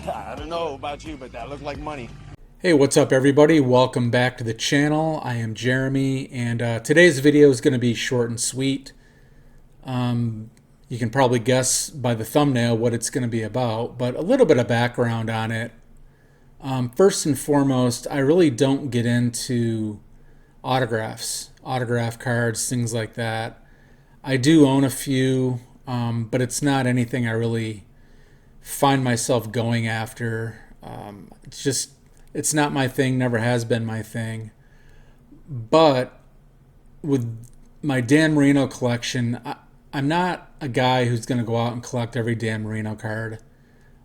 I don't know about you, but that looked like money. Hey, what's up everybody? Welcome back to the channel. I am Jeremy, and today's video is going to be short and sweet. You can probably guess by the thumbnail what it's going to be about, but a little bit of background on it. First and foremost, I really don't get into autographs, autograph cards, things like that. I do own a few, but it's not anything I really find myself going after. It's not my thing, never has been my thing. But with my Dan Marino collection, I'm not a guy who's going to go out and collect every Dan Marino card.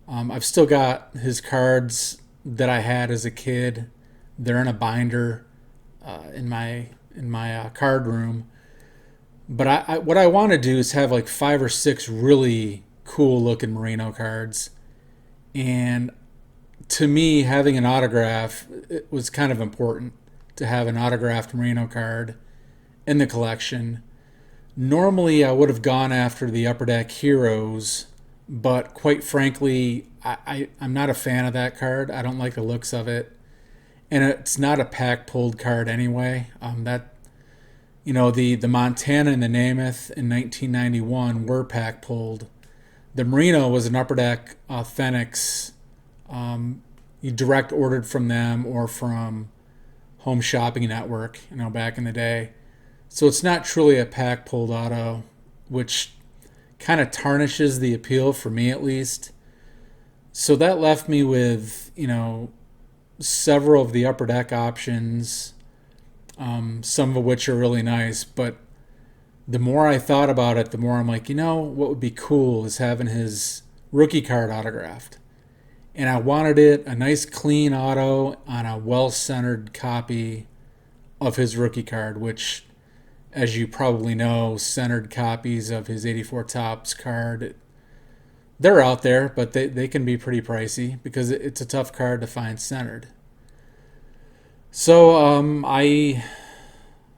I've still got his cards that I had as a kid. They're in a binder in my card room. But what I want to do is have like 5 or 6 really cool looking Marino cards. And to me, having an autograph, it was kind of important to have an autographed Marino card in the collection. Normally, I would have gone after the Upper Deck Heroes, but quite frankly, I'm not a fan of that card. I don't like the looks of it, and it's not a pack pulled card anyway. The Montana and the Namath in 1991 were pack pulled. The Marino was an Upper Deck Authentics. You direct ordered from them or from Home Shopping Network, back in the day. So it's not truly a pack pulled auto, which kind of tarnishes the appeal for me at least. So that left me with, several of the Upper Deck options, some of which are really nice. But the more I thought about it, the more I'm like, what would be cool is having his rookie card autographed. And I wanted it a nice clean auto on a well-centered copy of his rookie card, which, as you probably know, centered copies of his 84 Topps card, they're out there, but they can be pretty pricey because it's a tough card to find centered. So I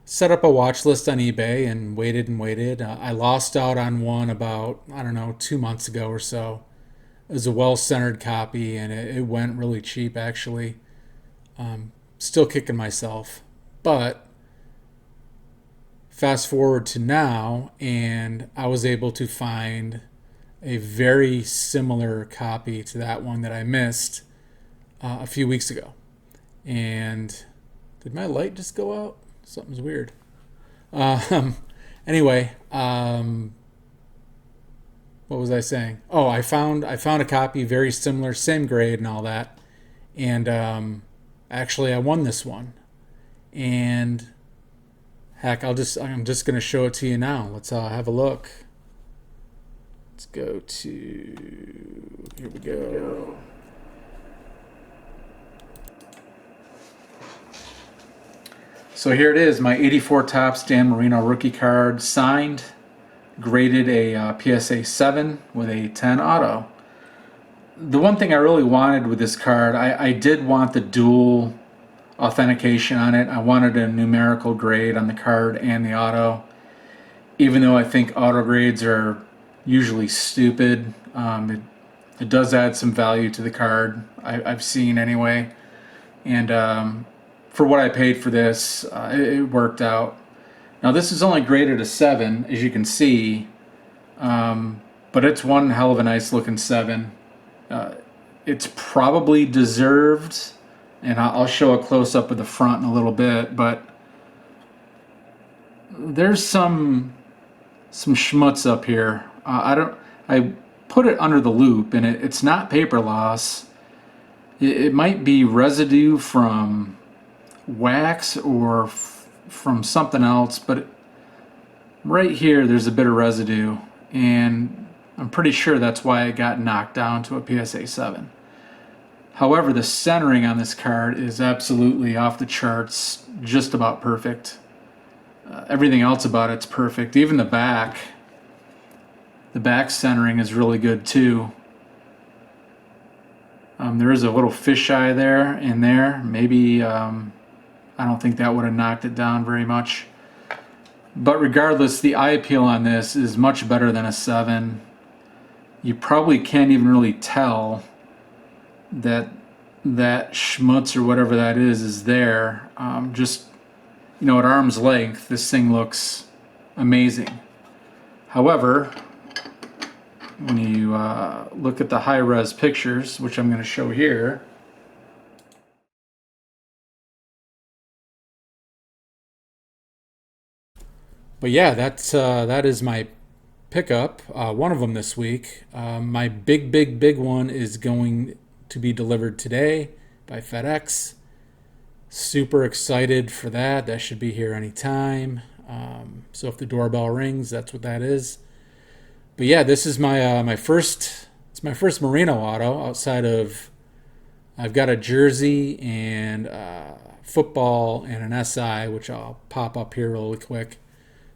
set up a watch list on eBay and waited and waited. I lost out on one about, 2 months ago or so. It was a well-centered copy, and it went really cheap, actually. Still kicking myself. But fast forward to now, and I was able to find a very similar copy to that one that I missed a few weeks ago. And did my light just go out? Something's weird. Anyway, what was I saying? Oh, I found a copy very similar, same grade and all that. And actually I won this one. And heck, I'm just going to show it to you now. Let's have a look. Let's go to, here we go. So here it is, my 84 Topps Dan Marino rookie card, signed, graded a PSA 7 with a 10 auto. The one thing I really wanted with this card, I did want the dual authentication on it. I wanted a numerical grade on the card and the auto, even though I think auto grades are usually stupid. It does add some value to the card, I've seen anyway. And for what I paid for this, it worked out. Now this is only graded a 7, as you can see, but it's one hell of a nice looking 7. It's probably deserved, and I'll show a close-up of the front in a little bit, but there's some schmutz up here. I put it under the loop, and it's not paper loss. It might be residue from wax or from something else, but right here there's a bit of residue, and I'm pretty sure that's why it got knocked down to a PSA 7. However, the centering on this card is absolutely off the charts, just about perfect. Everything else about it's perfect. Even the back centering is really good too. There is a little fisheye there in there. Maybe I don't think that would have knocked it down very much. But regardless, the eye appeal on this is much better than a 7. You probably can't even really tell that schmutz or whatever that is there. Just, you know, at arm's length, this thing looks amazing. However, when you look at the high-res pictures, which I'm going to show here, but yeah, that is my pickup, one of them this week. My big one is going to be delivered today by FedEx. Super excited for that. That should be here anytime. So if the doorbell rings, that's what that is. But yeah, this is my first. It's my first Marino auto outside of. I've got a jersey and football and an SI, which I'll pop up here really quick,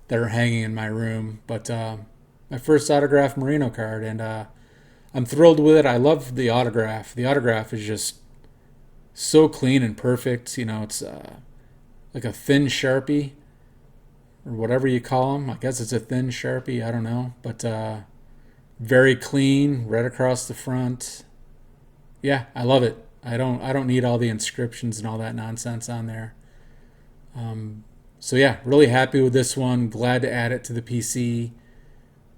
that are hanging in my room. But my first autographed Marino card, and I'm thrilled with it. I love the autograph. The autograph is just so clean and perfect. You know, it's like a thin Sharpie or whatever you call them. I guess it's a thin Sharpie. I don't know, but very clean, right across the front. Yeah, I love it. I don't need all the inscriptions and all that nonsense on there. So yeah, really happy with this one. Glad to add it to the PC.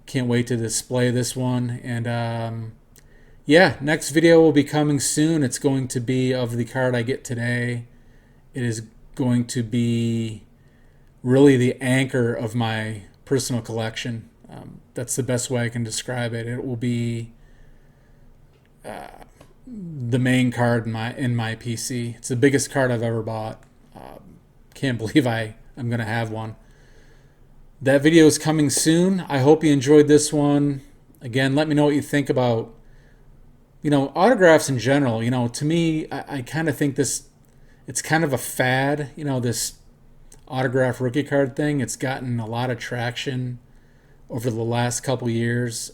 Can't wait to display this one. And yeah, next video will be coming soon. It's going to be of the card I get today. It is going to be really the anchor of my personal collection. That's the best way I can describe it. It will be the main card in my PC. It's the biggest card I've ever bought. Can't believe I'm going to have one. That video is coming soon. I hope you enjoyed this one. Again, let me know what you think about, you know, autographs in general. You know, to me, I kind of think it's kind of a fad, you know, this autograph rookie card thing. It's gotten a lot of traction over the last couple years.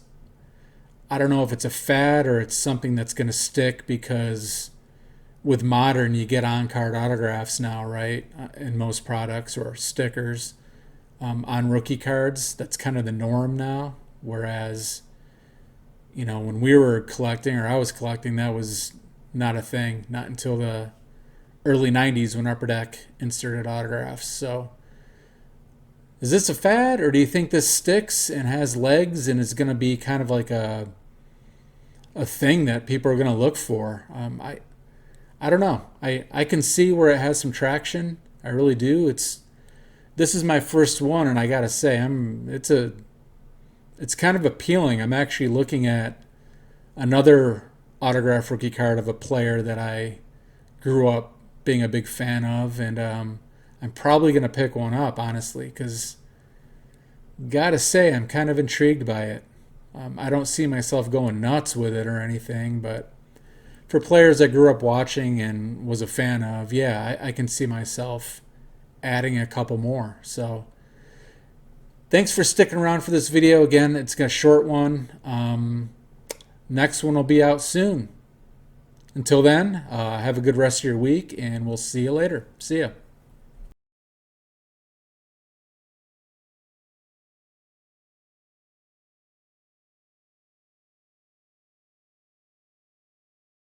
I don't know if it's a fad or it's something that's going to stick, because with modern, you get on-card autographs now, right? In most products, or stickers on rookie cards. That's kind of the norm now. Whereas, you know, when we were collecting, or I was collecting, that was not a thing. Not until the early 90s when Upper Deck inserted autographs. So is this a fad, or do you think this sticks and has legs and is going to be kind of like a thing that people are going to look for? I don't know. I can see where it has some traction. I really do. This is my first one, and I gotta say, it's kind of appealing. I'm actually looking at another autograph rookie card of a player that I grew up being a big fan of, and I'm probably gonna pick one up, honestly, because gotta say, I'm kind of intrigued by it. I don't see myself going nuts with it or anything, but for players I grew up watching and was a fan of, yeah, I can see myself adding a couple more. So thanks for sticking around for this video. Again, it's a short one. Next one will be out soon. Until then, have a good rest of your week, and we'll see you later. See ya.